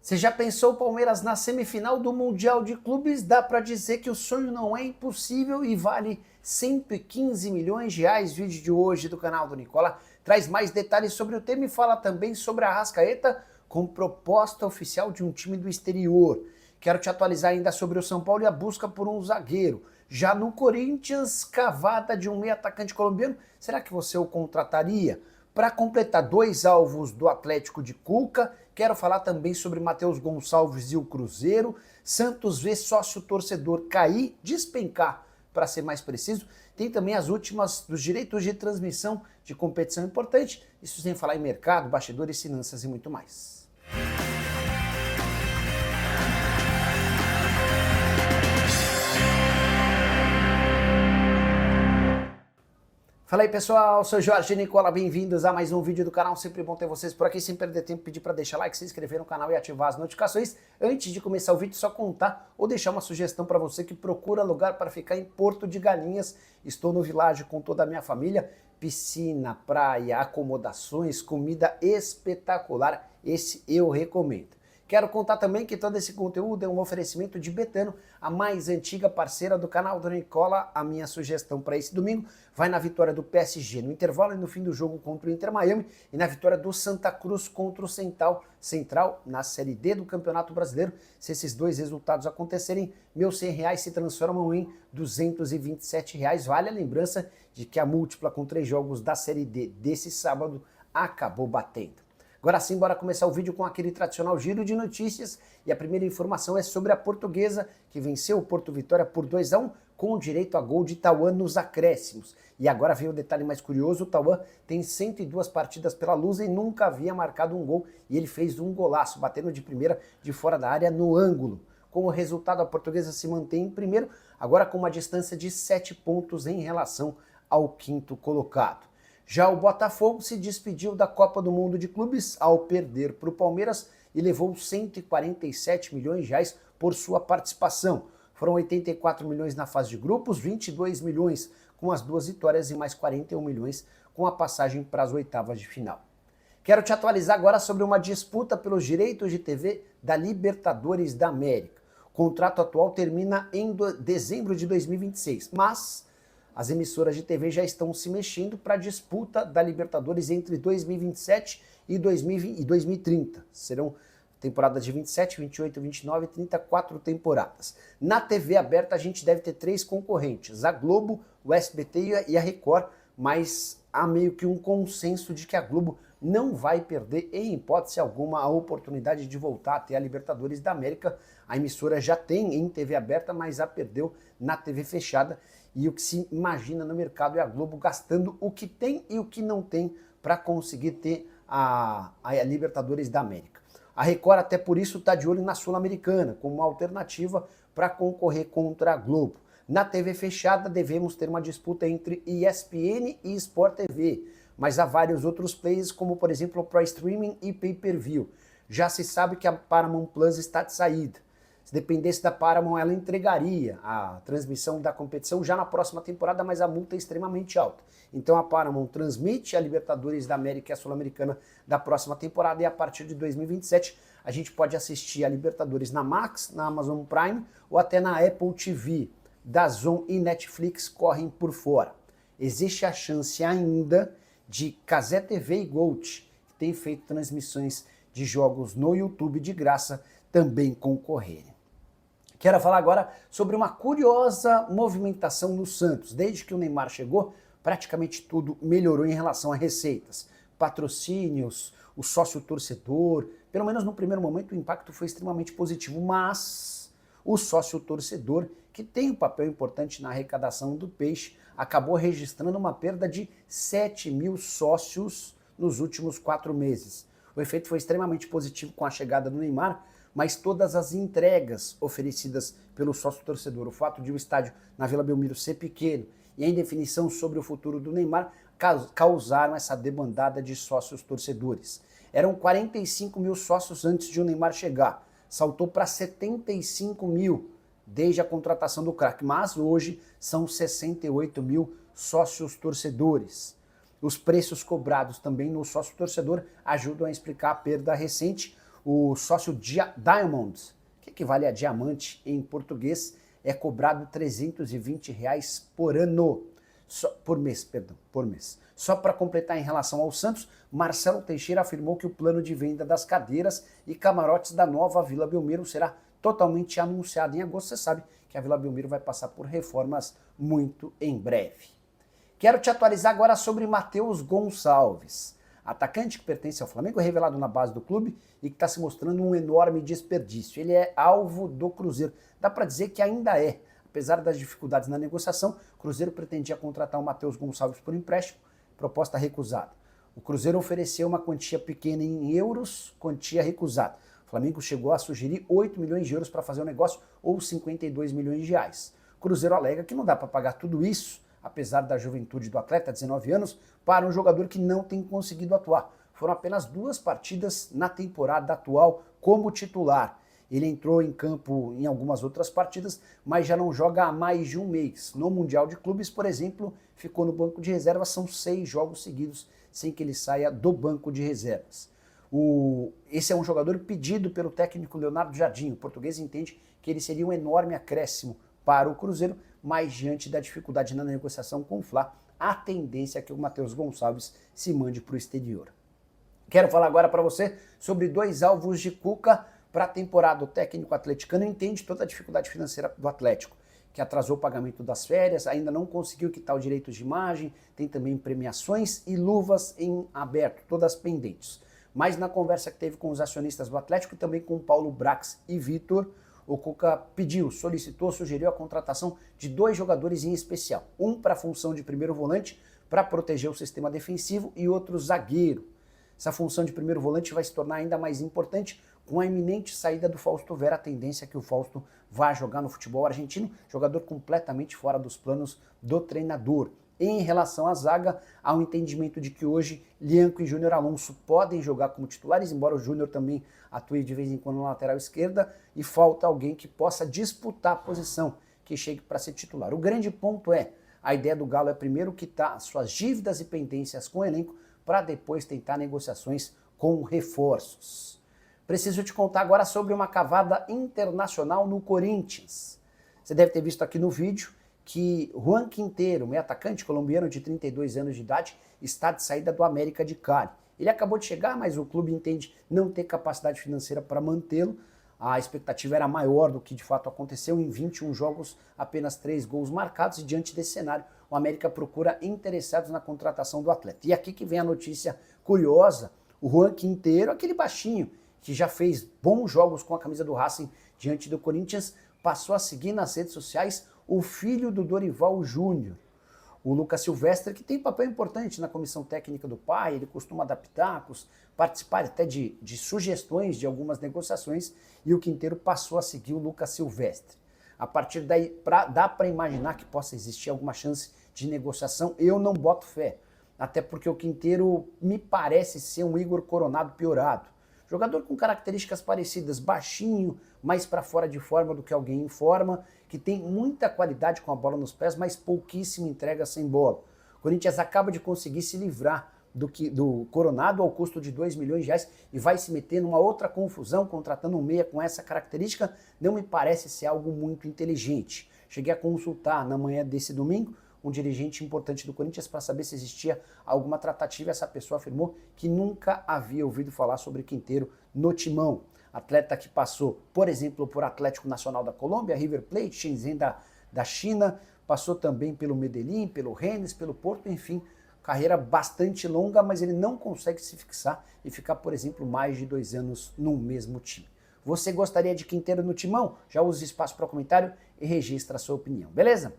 Você já pensou o Palmeiras na semifinal do Mundial de Clubes? Dá para dizer que o sonho não é impossível e vale 115 milhões de reais. Vídeo de hoje do canal do Nicola traz mais detalhes sobre o tema e fala também sobre a Arrascaeta com proposta oficial de um time do exterior. Quero te atualizar ainda sobre o São Paulo e a busca por um zagueiro. Já no Corinthians, cavada de um meio atacante colombiano, será que você o contrataria? Para completar 2 alvos do Atlético de Cuca, quero falar também sobre Matheus Gonçalves e o Cruzeiro. Santos vê sócio-torcedor cair, despencar, para ser mais preciso. Tem também as últimas dos direitos de transmissão de competição importante. Isso sem falar em mercado, bastidores, finanças e muito mais. Fala aí pessoal, sou Jorge Nicola, bem-vindos a mais um vídeo do canal, sempre bom ter vocês por aqui, sem perder tempo, pedir para deixar like, se inscrever no canal e ativar as notificações. Antes de começar o vídeo, só contar ou deixar uma sugestão para você que procura lugar para ficar em Porto de Galinhas. Estou no Világio com toda a minha família, piscina, praia, acomodações, comida espetacular, esse eu recomendo. Quero contar também que todo esse conteúdo é um oferecimento de Betano, a mais antiga parceira do canal do Nicola. A minha sugestão para esse domingo vai na vitória do PSG no intervalo e no fim do jogo contra o Inter Miami e na vitória do Santa Cruz contra o Central na Série D do Campeonato Brasileiro. Se esses dois resultados acontecerem, meus R$100 se transformam em R$227. Vale a lembrança de que a múltipla com 3 jogos da Série D desse sábado acabou batendo. Agora sim, bora começar o vídeo com aquele tradicional giro de notícias. E a primeira informação é sobre a Portuguesa, que venceu o Porto Vitória por 2-1, com direito a gol de Tauan nos acréscimos. E agora vem o detalhe mais curioso, o Tauan tem 102 partidas pela Lusa e nunca havia marcado um gol. E ele fez um golaço, batendo de primeira de fora da área no ângulo. Com o resultado, a Portuguesa se mantém em primeiro, agora com uma distância de 7 pontos em relação ao 5º colocado. Já o Botafogo se despediu da Copa do Mundo de Clubes ao perder para o Palmeiras e levou 147 milhões de reais por sua participação. Foram 84 milhões na fase de grupos, 22 milhões com as 2 vitórias e mais 41 milhões com a passagem para as oitavas de final. Quero te atualizar agora sobre uma disputa pelos direitos de TV da Libertadores da América. O contrato atual termina em dezembro de 2026, mas as emissoras de TV já estão se mexendo para a disputa da Libertadores entre 2027 e 2030. Serão temporadas de 27, 28, 29 e 34 temporadas. Na TV aberta a gente deve ter 3 concorrentes, a Globo, o SBT e a Record, mas há meio que um consenso de que a Globo não vai perder, em hipótese alguma, a oportunidade de voltar a ter a Libertadores da América. A emissora já tem em TV aberta, mas a perdeu na TV fechada. E o que se imagina no mercado é a Globo gastando o que tem e o que não tem para conseguir ter a Libertadores da América. A Record até por isso está de olho na Sul-Americana, como uma alternativa para concorrer contra a Globo. Na TV fechada devemos ter uma disputa entre ESPN e Sport TV, mas há vários outros players, como por exemplo para streaming e pay-per-view. Já se sabe que a Paramount Plus está de saída. Se dependesse da Paramount, ela entregaria a transmissão da competição já na próxima temporada, mas a multa é extremamente alta. Então a Paramount transmite a Libertadores da América e a Sul-Americana da próxima temporada e a partir de 2027 a gente pode assistir a Libertadores na Max, na Amazon Prime ou até na Apple TV. DAZN e Netflix correm por fora. Existe a chance ainda de Cazé TV e Gold, que tem feito transmissões de jogos no YouTube de graça, também concorrerem. Quero falar agora sobre uma curiosa movimentação no Santos. Desde que o Neymar chegou, praticamente tudo melhorou em relação a receitas. Patrocínios, o sócio-torcedor, pelo menos no primeiro momento o impacto foi extremamente positivo, mas o sócio-torcedor, que tem um papel importante na arrecadação do peixe, acabou registrando uma perda de 7 mil sócios nos últimos 4 meses. O efeito foi extremamente positivo com a chegada do Neymar, mas todas as entregas oferecidas pelo sócio-torcedor, o fato de o estádio na Vila Belmiro ser pequeno e a indefinição sobre o futuro do Neymar causaram essa debandada de sócios-torcedores. Eram 45 mil sócios antes de o Neymar chegar, saltou para 75 mil desde a contratação do craque, mas hoje são 68 mil sócios-torcedores. Os preços cobrados também no sócio-torcedor ajudam a explicar a perda recente. O sócio Diamond, que equivale a diamante em português, é cobrado R$ 320 por ano. Por mês. Só para completar em relação ao Santos, Marcelo Teixeira afirmou que o plano de venda das cadeiras e camarotes da nova Vila Belmiro será totalmente anunciado em agosto. Você sabe que a Vila Belmiro vai passar por reformas muito em breve. Quero te atualizar agora sobre Matheus Gonçalves, atacante que pertence ao Flamengo, revelado na base do clube e que está se mostrando um enorme desperdício. Ele é alvo do Cruzeiro. Dá para dizer que ainda é. Apesar das dificuldades na negociação, o Cruzeiro pretendia contratar o Matheus Gonçalves por empréstimo, proposta recusada. O Cruzeiro ofereceu uma quantia pequena em euros, quantia recusada. O Flamengo chegou a sugerir 8 milhões de euros para fazer o negócio, ou 52 milhões de reais. O Cruzeiro alega que não dá para pagar tudo isso, apesar da juventude do atleta, 19 anos, para um jogador que não tem conseguido atuar. Foram apenas 2 partidas na temporada atual como titular. Ele entrou em campo em algumas outras partidas, mas já não joga há mais de um mês. No Mundial de Clubes, por exemplo, ficou no banco de reservas, são 6 jogos seguidos sem que ele saia do banco de reservas. Esse é um jogador pedido pelo técnico Leonardo Jardim. O português entende que ele seria um enorme acréscimo para o Cruzeiro, mas diante da dificuldade na negociação com o Fla, a tendência é que o Matheus Gonçalves se mande para o exterior. Quero falar agora para você sobre 2 alvos de Cuca para a temporada. O técnico atleticano entende toda a dificuldade financeira do Atlético, que atrasou o pagamento das férias, ainda não conseguiu quitar os direitos de imagem, tem também premiações e luvas em aberto, todas pendentes. Mas na conversa que teve com os acionistas do Atlético e também com o Paulo Brax e Vitor, o Cuca pediu, solicitou, sugeriu a contratação de 2 jogadores em especial. Um para a função de primeiro volante, para proteger o sistema defensivo, e outro zagueiro. Essa função de primeiro volante vai se tornar ainda mais importante com a iminente saída do Fausto Vera. A tendência é que o Fausto vá jogar no futebol argentino, jogador completamente fora dos planos do treinador. Em relação à zaga, há um entendimento de que hoje Lianco e Júnior Alonso podem jogar como titulares, embora o Júnior também atue de vez em quando na lateral esquerda, e falta alguém que possa disputar a posição, que chegue para ser titular. O grande ponto é, a ideia do Galo é primeiro quitar suas dívidas e pendências com o elenco, para depois tentar negociações com reforços. Preciso te contar agora sobre uma cavada internacional no Corinthians. Você deve ter visto aqui no vídeo que Juan Quintero, meio atacante colombiano de 32 anos de idade, está de saída do América de Cali. Ele acabou de chegar, mas o clube entende não ter capacidade financeira para mantê-lo. A expectativa era maior do que de fato aconteceu. Em 21 jogos, apenas 3 gols marcados, e diante desse cenário, o América procura interessados na contratação do atleta. E aqui que vem a notícia curiosa: o Juan Quintero, aquele baixinho que já fez bons jogos com a camisa do Racing diante do Corinthians, passou a seguir nas redes sociais o filho do Dorival Júnior, o Lucas Silvestre, que tem papel importante na comissão técnica do pai. Ele costuma dar pitacos, participar até de sugestões de algumas negociações, e o Quintero passou a seguir o Lucas Silvestre. A partir daí, dá para imaginar que possa existir alguma chance de negociação. Eu não boto fé, até porque o Quintero me parece ser um Igor Coronado piorado. Jogador com características parecidas, baixinho, mais para fora de forma do que alguém em forma, que tem muita qualidade com a bola nos pés, mas pouquíssima entrega sem bola. O Corinthians acaba de conseguir se livrar do Coronado ao custo de 2 milhões de reais e vai se meter numa outra confusão contratando um meia com essa característica. Não me parece ser algo muito inteligente. Cheguei a consultar na manhã desse domingo um dirigente importante do Corinthians para saber se existia alguma tratativa. Essa pessoa afirmou que nunca havia ouvido falar sobre Quintero no timão. Atleta que passou, por exemplo, por Atlético Nacional da Colômbia, River Plate, Shenzhen da China, passou também pelo Medellín, pelo Rennes, pelo Porto, enfim, carreira bastante longa, mas ele não consegue se fixar e ficar, por exemplo, mais de 2 anos no mesmo time. Você gostaria de Quintero no timão? Já use espaço para comentário e registra a sua opinião, beleza?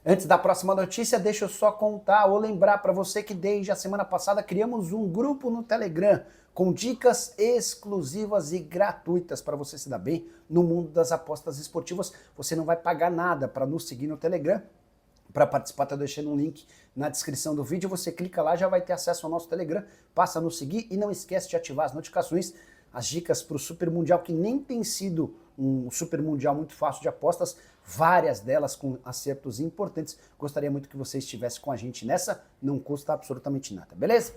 Antes da próxima notícia, deixa eu só contar ou lembrar para você que desde a semana passada criamos um grupo no Telegram com dicas exclusivas e gratuitas para você se dar bem no mundo das apostas esportivas. Você não vai pagar nada para nos seguir no Telegram. Para participar, estou deixando um link na descrição do vídeo. Você clica lá, já vai ter acesso ao nosso Telegram. Passa a nos seguir e não esquece de ativar as notificações. As dicas para o Super Mundial, que nem tem sido um Super Mundial muito fácil de apostas, várias delas com acertos importantes. Gostaria muito que você estivesse com a gente nessa, não custa absolutamente nada, beleza?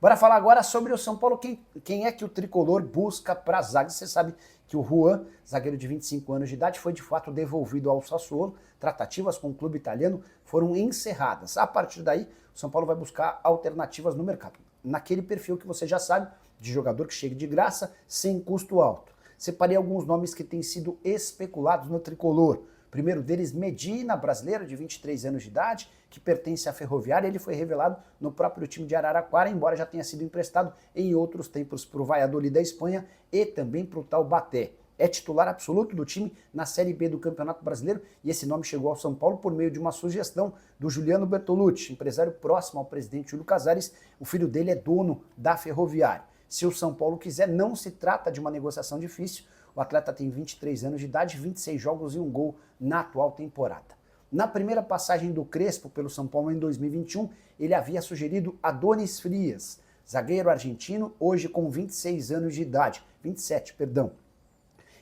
Bora falar agora sobre o São Paulo, quem é que o tricolor busca para a zaga. Você sabe que o Juan, zagueiro de 25 anos de idade, foi de fato devolvido ao Sassuolo. Tratativas com o clube italiano foram encerradas. A partir daí, o São Paulo vai buscar alternativas no mercado. Naquele perfil que você já sabe, de jogador que chega de graça, sem custo alto. Separei alguns nomes que têm sido especulados no tricolor. O primeiro deles, Medina, brasileiro de 23 anos de idade, que pertence à Ferroviária. Ele foi revelado no próprio time de Araraquara, embora já tenha sido emprestado em outros tempos para o Valladolid da Espanha e também para o Taubaté. É titular absoluto do time na Série B do Campeonato Brasileiro e esse nome chegou ao São Paulo por meio de uma sugestão do Juliano Bertolucci, empresário próximo ao presidente Júlio Casares. O filho dele é dono da Ferroviária. Se o São Paulo quiser, não se trata de uma negociação difícil. O atleta tem 23 anos de idade, 26 jogos e 1 gol na atual temporada. Na primeira passagem do Crespo pelo São Paulo em 2021, ele havia sugerido Adonis Frias, zagueiro argentino, hoje com 26 anos de idade, 27, perdão.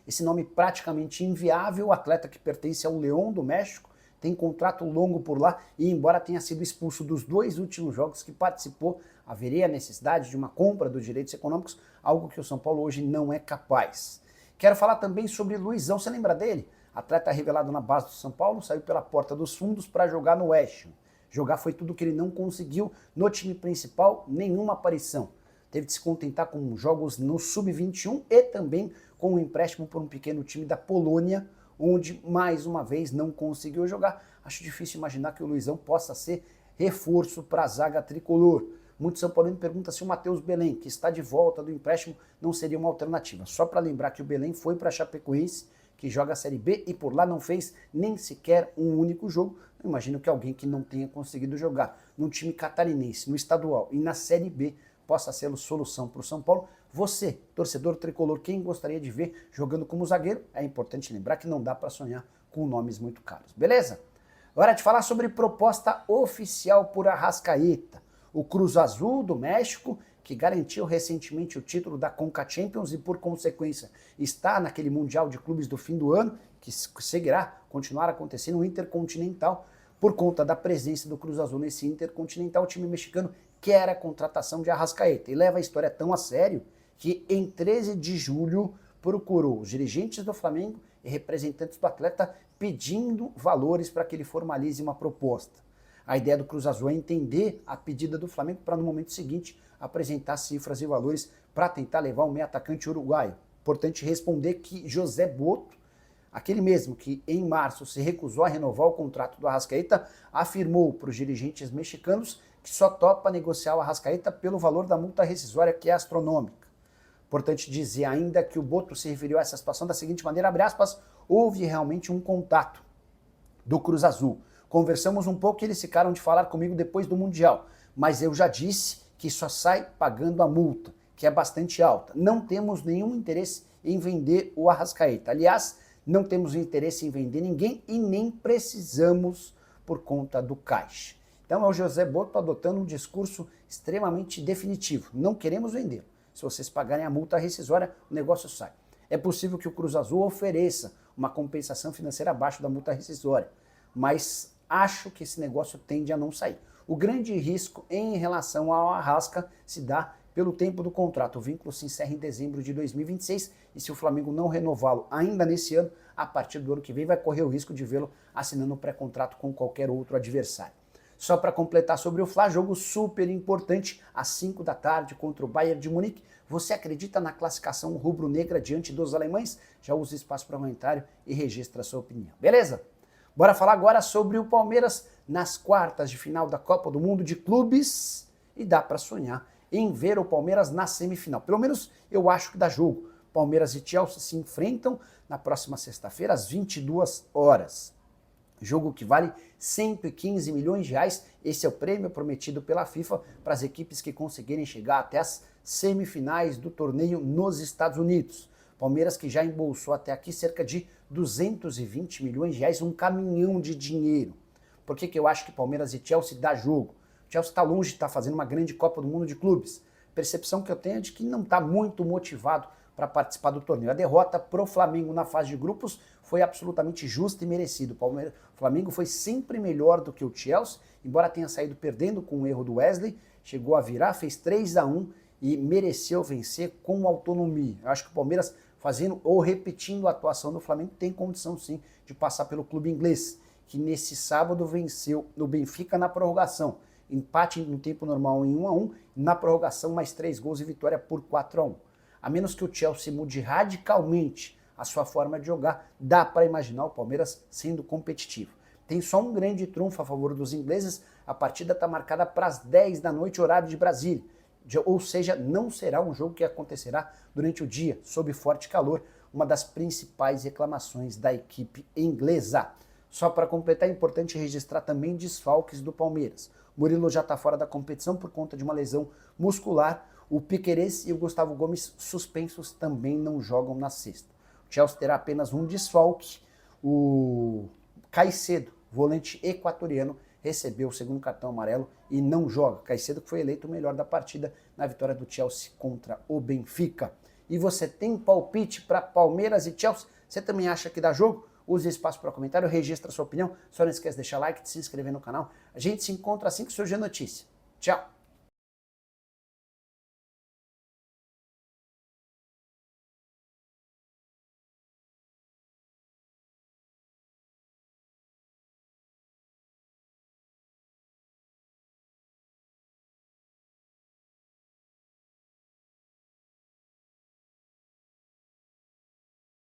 Esse nome praticamente inviável, o atleta que pertence ao León do México, tem contrato longo por lá e, embora tenha sido expulso dos 2 últimos jogos que participou, haveria a necessidade de uma compra dos direitos econômicos, algo que o São Paulo hoje não é capaz. Quero falar também sobre Luizão, você lembra dele? Atleta revelado na base do São Paulo, saiu pela porta dos fundos para jogar no West Ham. Jogar foi tudo que ele não conseguiu no time principal, nenhuma aparição. Teve de se contentar com jogos no Sub-21 e também com um empréstimo por um pequeno time da Polônia, onde mais uma vez não conseguiu jogar. Acho difícil imaginar que o Luizão possa ser reforço para a zaga tricolor. Muitos São Paulinos perguntam se o Matheus Belém, que está de volta do empréstimo, não seria uma alternativa. Só para lembrar que o Belém foi para a Chapecoense, que joga a Série B, e por lá não fez nem sequer um único jogo. Eu imagino que alguém que não tenha conseguido jogar num time catarinense, no estadual e na Série B, possa ser a solução para o São Paulo. Você, torcedor tricolor, quem gostaria de ver jogando como zagueiro? É importante lembrar que não dá para sonhar com nomes muito caros, beleza? Hora de falar sobre proposta oficial por Arrascaeta. O Cruz Azul do México, que garantiu recentemente o título da Conca Champions e, por consequência, está naquele Mundial de Clubes do fim do ano, que seguirá, continuar acontecendo no Intercontinental. Por conta da presença do Cruz Azul nesse Intercontinental, o time mexicano quer a contratação de Arrascaeta e leva a história tão a sério que, em 13 de julho, procurou os dirigentes do Flamengo e representantes do atleta pedindo valores para que ele formalize uma proposta. A ideia do Cruz Azul é entender a pedida do Flamengo para, no momento seguinte, apresentar cifras e valores para tentar levar o meio atacante uruguaio. Importante responder que José Boto, aquele mesmo que em março se recusou a renovar o contrato do Arrascaeta, afirmou para os dirigentes mexicanos que só topa negociar o Arrascaeta pelo valor da multa rescisória, que é astronômica. Importante dizer ainda que o Boto se referiu a essa situação da seguinte maneira, abre aspas, houve realmente um contato do Cruz Azul. Conversamos um pouco e eles ficaram de falar comigo depois do Mundial, mas eu já disse que só sai pagando a multa, que é bastante alta. Não temos nenhum interesse em vender o Arrascaeta. Aliás, não temos interesse em vender ninguém e nem precisamos por conta do caixa. Então é o José Boto adotando um discurso extremamente definitivo. Não queremos vender. Se vocês pagarem a multa rescisória, o negócio sai. É possível que o Cruz Azul ofereça uma compensação financeira abaixo da multa rescisória, mas acho que esse negócio tende a não sair. O grande risco em relação ao Arrasca se dá pelo tempo do contrato. O vínculo se encerra em dezembro de 2026 e se o Flamengo não renová-lo ainda nesse ano, a partir do ano que vem vai correr o risco de vê-lo assinando um pré-contrato com qualquer outro adversário. Só para completar sobre o Fla, jogo super importante, às 5 da tarde contra o Bayern de Munique. Você acredita na classificação rubro-negra diante dos alemães? Já usa o espaço para comentário e registra a sua opinião. Beleza? Bora falar agora sobre o Palmeiras nas quartas de final da Copa do Mundo de Clubes e dá para sonhar em ver o Palmeiras na semifinal. Pelo menos eu acho que dá jogo. Palmeiras e Chelsea se enfrentam na próxima sexta-feira às 22 horas. Jogo que vale 115 milhões de reais. Esse é o prêmio prometido pela FIFA para as equipes que conseguirem chegar até as semifinais do torneio nos Estados Unidos. Palmeiras que já embolsou até aqui cerca de 220 milhões de reais, um caminhão de dinheiro. Por que eu acho que Palmeiras e Chelsea dá jogo? O Chelsea está longe de estar fazendo uma grande Copa do Mundo de clubes. Percepção que eu tenho é de que não está muito motivado para participar do torneio. A derrota pro Flamengo na fase de grupos foi absolutamente justa e merecida. O Flamengo foi sempre melhor do que o Chelsea, embora tenha saído perdendo com o erro do Wesley. chegou a virar, fez 3-1 e mereceu vencer com autonomia. Eu acho que o Palmeiras fazendo ou repetindo a atuação do Flamengo tem condição sim de passar pelo clube inglês, que nesse sábado venceu o Benfica na prorrogação. Empate no tempo normal em 1-1, na prorrogação mais 3 gols e vitória por 4-1. A menos que o Chelsea mude radicalmente a sua forma de jogar, dá para imaginar o Palmeiras sendo competitivo. Tem só um grande trunfo a favor dos ingleses, a partida está marcada para as 10 da noite, horário de Brasília. Ou seja, não será um jogo que acontecerá durante o dia, sob forte calor, uma das principais reclamações da equipe inglesa. Só para completar, é importante registrar também desfalques do Palmeiras. Murilo já está fora da competição por conta de uma lesão muscular. O Piquerez e o Gustavo Gomes, suspensos, também não jogam na sexta. O Chelsea terá apenas um desfalque. O Caicedo, volante equatoriano, recebeu o segundo cartão amarelo e não joga. Caicedo que foi eleito o melhor da partida na vitória do Chelsea contra o Benfica. E você tem palpite para Palmeiras e Chelsea? Você também acha que dá jogo? Use espaço para comentário, registra a sua opinião. Só não esquece de deixar like, de se inscrever no canal. A gente se encontra assim que surgir a notícia. Tchau!